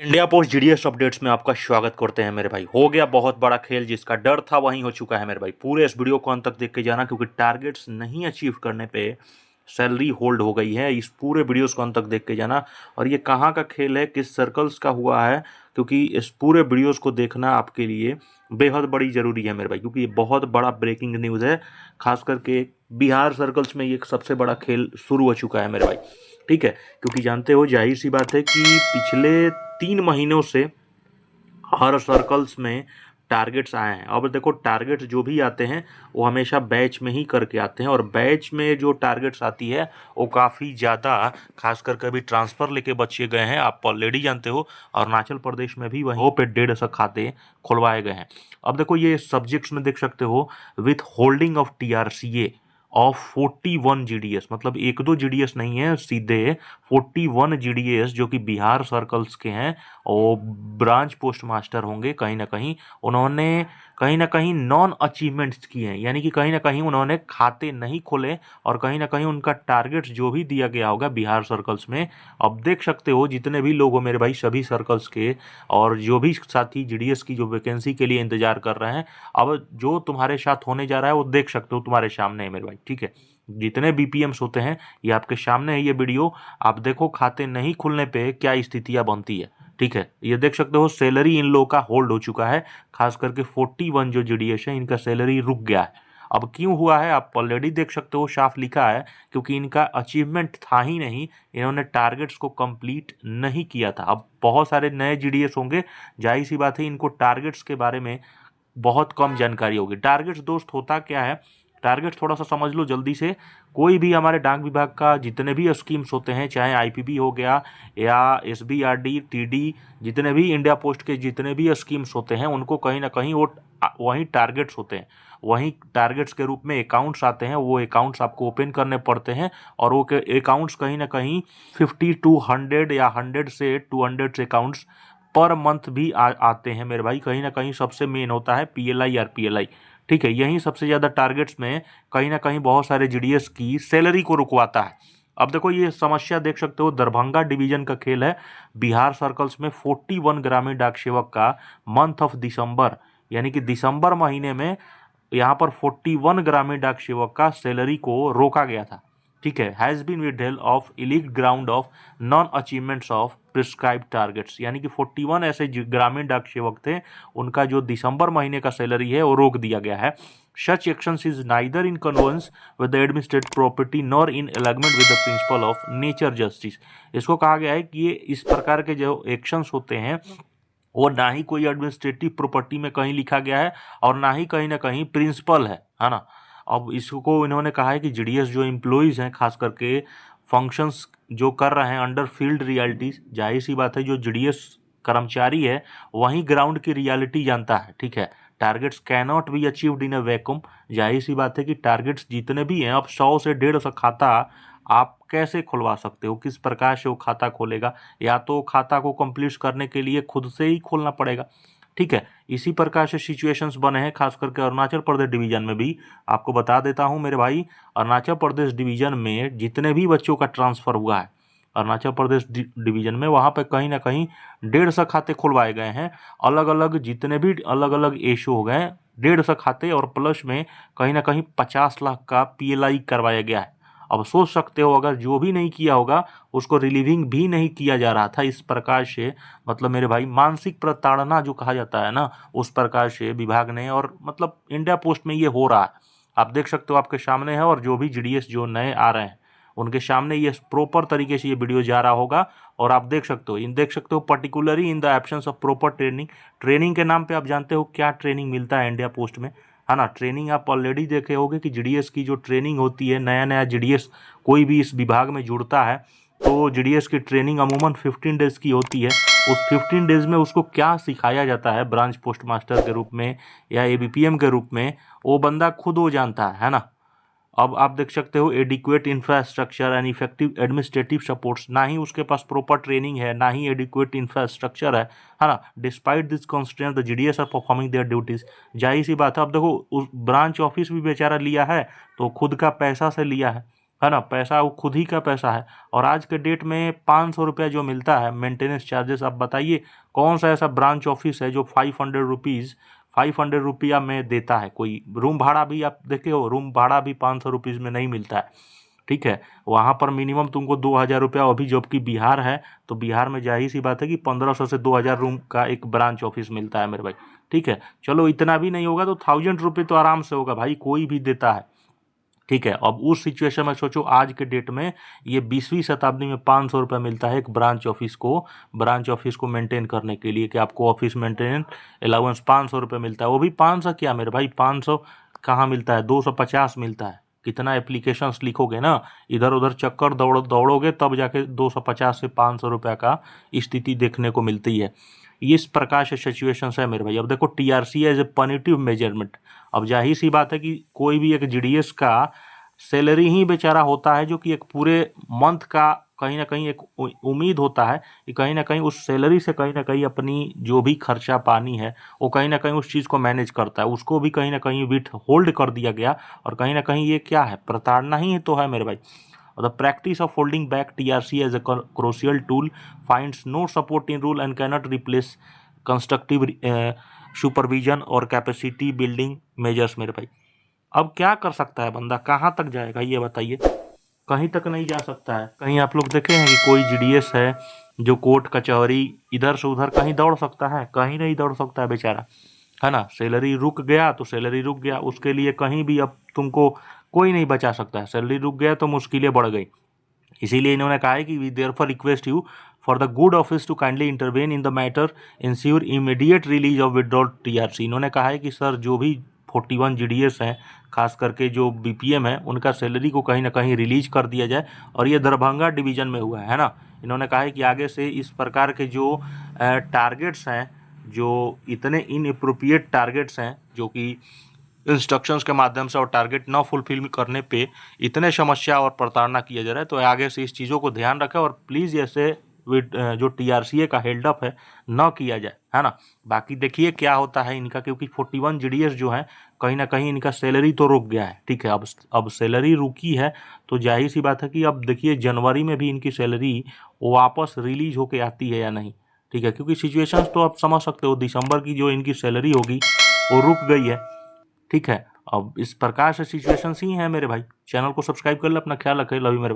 India post GDS updates में आपका स्वागत करते हैं मेरे भाई। हो गया बहुत बड़ा खेल, जिसका डर था वहीं हो चुका है मेरे भाई। पूरे इस वीडियो को अंत तक देख के जाना, क्योंकि टारगेट्स नहीं अचीव करने पे सैलरी होल्ड हो गई है। इस पूरे वीडियोस को अंत तक देख के जाना। और ये कहाँ का खेल है, किस सर्कल्स का हुआ है, क्योंकि इस पूरे वीडियोस को देखना आपके लिए बेहद बड़ी ज़रूरी है मेरे भाई, क्योंकि ये बहुत बड़ा ब्रेकिंग न्यूज़ है। खास करके बिहार सर्कल्स में ये सबसे बड़ा खेल शुरू हो चुका है मेरे भाई। ठीक है, क्योंकि जानते हो, जाहिर सी बात है कि पिछले 3 महीनों से हर सर्कल्स में टारगेट्स आए हैं। अब देखो, टारगेट्स जो भी आते हैं वो हमेशा बैच में ही करके आते हैं, और बैच में जो टारगेट्स आती है वो काफ़ी ज़्यादा, खासकर कभी ट्रांसफ़र लेके बचे गए हैं। आप ऑलरेडी जानते हो, अरुणाचल प्रदेश में भी वहीं पे 150 खाते खुलवाए गए हैं। अब देखो, ये सब्जेक्ट्स में देख सकते हो, with holding of TRCA of 41 GDS, मतलब एक दो GDS नहीं है, सीधे 41 GDS जो कि बिहार सर्कल्स के हैं और ब्रांच पोस्ट मास्टर होंगे। कहीं ना कहीं उन्होंने कहीं ना कहीं नॉन अचीवमेंट्स किए हैं, यानी कि कहीं ना कहीं उन्होंने खाते नहीं खोले, और कहीं ना कहीं उनका टारगेट्स जो भी दिया गया होगा बिहार सर्कल्स में। अब देख सकते हो, जितने भी लोग हो मेरे भाई, सभी सर्कल्स के, और जो भी साथी GDS की जो वैकेंसी के लिए इंतजार कर रहे हैं, अब जो तुम्हारे साथ होने जा रहा है वो देख सकते हो, तुम्हारे सामने है मेरे भाई। ठीक है, जितने BPMs होते हैं ये आपके सामने है, ये वीडियो आप देखो। खाते नहीं खुलने पे क्या स्थितियां बनती है। ठीक है, ये देख सकते हो, सैलरी इन लोगों का होल्ड हो चुका है। खास करके 41 जो GDS है, इनका सैलरी रुक गया है। अब क्यों हुआ है आप ऑलरेडी देख सकते हो, साफ लिखा है, क्योंकि इनका अचीवमेंट था ही नहीं, इन्होंने टारगेट्स को कंप्लीट नहीं किया था। अब बहुत सारे नए GDS होंगे, जाहिर सी बात है इनको टारगेट्स के बारे में बहुत कम जानकारी होगी। टारगेट्स दोस्त होता क्या है, टारगेट्स थोड़ा सा समझ लो जल्दी से। कोई भी हमारे डाक विभाग का जितने भी स्कीम्स होते हैं, चाहे IPP हो गया या SBRD, TD, जितने भी इंडिया पोस्ट के जितने भी स्कीम्स होते हैं, उनको कहीं ना कहीं वो वहीं टारगेट्स होते हैं। वहीं टारगेट्स के रूप में अकाउंट्स आते हैं, वो अकाउंट्स आपको ओपन करने पड़ते हैं, और वो अकाउंट्स कहीं ना कहीं 50 to 100 या 100 से 200 अकाउंट्स पर मंथ भी आते हैं मेरे भाई। कहीं ना कहीं सबसे मेन होता है PLI और PLI। ठीक है, यही सबसे ज़्यादा टारगेट्स में कहीं ना कहीं बहुत सारे GDS की सैलरी को रुकवाता है। अब देखो, ये समस्या देख सकते हो, दरभंगा डिवीजन का खेल है। बिहार सर्कल्स में 41 ग्रामीण डाक सेवक का मंथ ऑफ दिसंबर, यानी कि दिसंबर महीने में यहाँ पर 41 ग्रामीण डाक सेवक का सैलरी को रोका गया था। ठीक है, has been withheld of illegal ground of non achievements of prescribe targets, यानी कि 41 ऐसे ग्रामीण डाक सेवक थे, उनका जो दिसंबर महीने का सैलरी है वो रोक दिया गया है। सच actions is neither in convergence with the administrative property nor in alignment with the principle of nature justice. इसको कहा गया है कि ये इस प्रकार के जो एक्शंस होते हैं वो ना ही कोई एडमिनिस्ट्रेटिव प्रॉपर्टी में कहीं लिखा गया है, और ना ही कहीं ना कहीं प्रिंसिपल है ना। अब इसको इन्होंने कहा है कि GDS जो एम्प्लॉयज़ हैं, खास करके फंक्शंस जो कर रहे हैं अंडर फील्ड रियलिटीज, जाहिर सी बात है जो GDS कर्मचारी है वहीं ग्राउंड की रियलिटी जानता है। ठीक है, targets cannot be achieved in a vacuum. जाहिर सी बात है कि टारगेट्स जितने भी हैं, अब 100 से 150 खाता आप कैसे खुलवा सकते हो, किस प्रकार से वो खाता खोलेगा, या तो खाता को कंप्लीट करने के लिए खुद से ही खोलना पड़ेगा। ठीक है, इसी प्रकार से सिचुएशंस बने हैं, खास करके अरुणाचल प्रदेश डिवीजन में भी। आपको बता देता हूं मेरे भाई, अरुणाचल प्रदेश डिवीजन में जितने भी बच्चों का ट्रांसफ़र हुआ है अरुणाचल प्रदेश डिवीजन में, वहाँ पे कहीं ना कहीं 150 खाते खुलवाए गए हैं। अलग अलग जितने भी अलग अलग एशो हो गए, 150 खाते, और प्लस में कहीं ना कहीं 50 लाख का PLI करवाया गया है। अब सोच सकते हो, अगर जो भी नहीं किया होगा उसको रिलीविंग भी नहीं किया जा रहा था। इस प्रकार से मतलब मेरे भाई, मानसिक प्रताड़ना जो कहा जाता है ना, उस प्रकार से विभाग ने, और मतलब इंडिया पोस्ट में ये हो रहा है। आप देख सकते हो, आपके सामने है, और जो भी GDS जो नए आ रहे हैं उनके सामने ये प्रॉपर तरीके से ये वीडियो जा रहा होगा, और आप देख सकते हो, particularly in the absence of proper training. Training के नाम पे आप जानते हो क्या ट्रेनिंग मिलता है इंडिया पोस्ट में, है ना। ट्रेनिंग आप ऑलरेडी देखे होंगे कि GDS की जो ट्रेनिंग होती है, नया नया GDS कोई भी इस विभाग में जुड़ता है तो GDS की ट्रेनिंग अमूमन 15 डेज़ की होती है। उस 15 डेज़ में उसको क्या सिखाया जाता है ब्रांच पोस्ट मास्टर के रूप में या ABPM के रूप में, वो बंदा खुद वो जानता है ना। अब आप देख सकते हो, adequate infrastructure and effective administrative supports, ना ही उसके पास प्रॉपर ट्रेनिंग है, ना ही एडिक्वेट इंफ्रास्ट्रक्चर है ना। Despite this constant the GDS are performing their duties. जाहिर सी बात है, अब देखो, उस ब्रांच ऑफिस भी बेचारा लिया है तो खुद का पैसा से लिया है। है ना, पैसा वो खुद ही का पैसा है। और आज के डेट में 500 रुपया जो मिलता है मेंटेनेंस चार्जेस, आप बताइए कौन सा ऐसा ब्रांच ऑफिस है जो 500 रुपया में देता है। कोई रूम भाड़ा भी आप देखे हो, रूम भाड़ा भी 500 रुपीज़ में नहीं मिलता है। ठीक है, वहाँ पर मिनिमम तुमको 2000 रुपया, अभी जबकि बिहार है तो बिहार में जाहिर सी बात है कि 1500 से 2000 रूम का एक ब्रांच ऑफिस मिलता है मेरे भाई। ठीक है, चलो इतना भी नहीं होगा तो 1000 रुपये तो आराम से होगा भाई, कोई भी देता है। ठीक है, अब उस सिचुएशन में सोचो आज के डेट में ये 20वीं शताब्दी में 500 रुपये मिलता है एक ब्रांच ऑफिस को मेंटेन करने के लिए, कि आपको ऑफिस मेंटेनेंस अलाउंस 500 रुपये मिलता है। वो भी 500 क्या मेरे भाई, 500 कहाँ मिलता है, 250 मिलता है। कितना एप्लीकेशंस लिखोगे ना, इधर उधर चक्कर दौड़ोगे तब जाके 250 से 500 रुपये का स्थिति देखने को मिलती है। इस प्रकार से सिचुएशन है मेरे भाई। अब देखो टीआरसी एज ए पनिटिव मेजरमेंट। अब जाहिर सी बात है कि कोई भी एक जीडीएस का सैलरी ही बेचारा होता है, जो कि एक पूरे मंथ का कहीं ना कहीं एक उम्मीद होता है कि कहीं ना कहीं उस सैलरी से कहीं ना कहीं अपनी जो भी खर्चा पानी है वो कहीं ना कहीं उस चीज़ को मैनेज करता है। उसको भी कहीं ना कहीं विथ होल्ड कर दिया गया, और कहीं ना कहीं ये क्या है, प्रताड़ना ही तो है मेरे भाई। The practice of holding back TRC as a crucial tool finds no support in rule and cannot replace constructive supervision और capacity building measures मेरे भाई। अब क्या कर सकता है बंदा, कहाँ तक जाएगा ये बताइए। कहीं तक नहीं जा सकता है। कहीं आप लोग देखे हैं कि कोई जीडीएस है जो कोर्ट कचहरी इधर से उधर कहीं दौड़ सकता है? कहीं नहीं दौड़ सकता है बेचारा, है ना। सैलरी रुक गया तो सैलरी रुक गया, उसके लिए कहीं भी अब तुमको कोई नहीं बचा सकता है। सैलरी रुक गया तो मुश्किलें बढ़ गई। इसीलिए इन्होंने कहा है कि we therefore request you for the good office to kindly intervene in the matter, ensure immediate release of withdrawal TRC. इन्होंने कहा है कि सर जो भी 41 जीडीएस हैं, खास करके जो बीपीएम है, उनका सैलरी को कहीं ना कहीं रिलीज कर दिया जाए। और ये दरभंगा डिवीज़न में हुआ है ना। इन्होंने कहा है कि आगे से इस प्रकार के जो टारगेट्स हैं, जो इतने इनएप्रोप्रिएट टारगेट्स हैं, जो कि इंस्ट्रक्शंस के माध्यम से और टारगेट न फुलफिल करने पे इतने समस्या और प्रताड़ना किया जा रहा है, तो आगे से इस चीज़ों को ध्यान रखें और प्लीज़ ऐसे जो टीआरसीए का हेल्डअप है न किया जाए, है ना। बाकी देखिए क्या होता है इनका, क्योंकि 41 जीडीएस जो है कहीं ना कहीं इनका सैलरी तो रुक गया है। ठीक है, अब सैलरी रुकी है तो जाहिर सी बात है कि अब देखिए जनवरी में भी इनकी सैलरी वापस रिलीज होके आती है या नहीं। ठीक है, क्योंकि सिचुएशंस तो आप समझ सकते हो, दिसंबर की जो इनकी सैलरी होगी वो रुक गई है। ठीक है, अब इस प्रकार से सिचुएशंस ही हैं मेरे भाई। चैनल को सब्सक्राइब कर ले, अपना ख्याल रखें, लव यू मेरे भाई।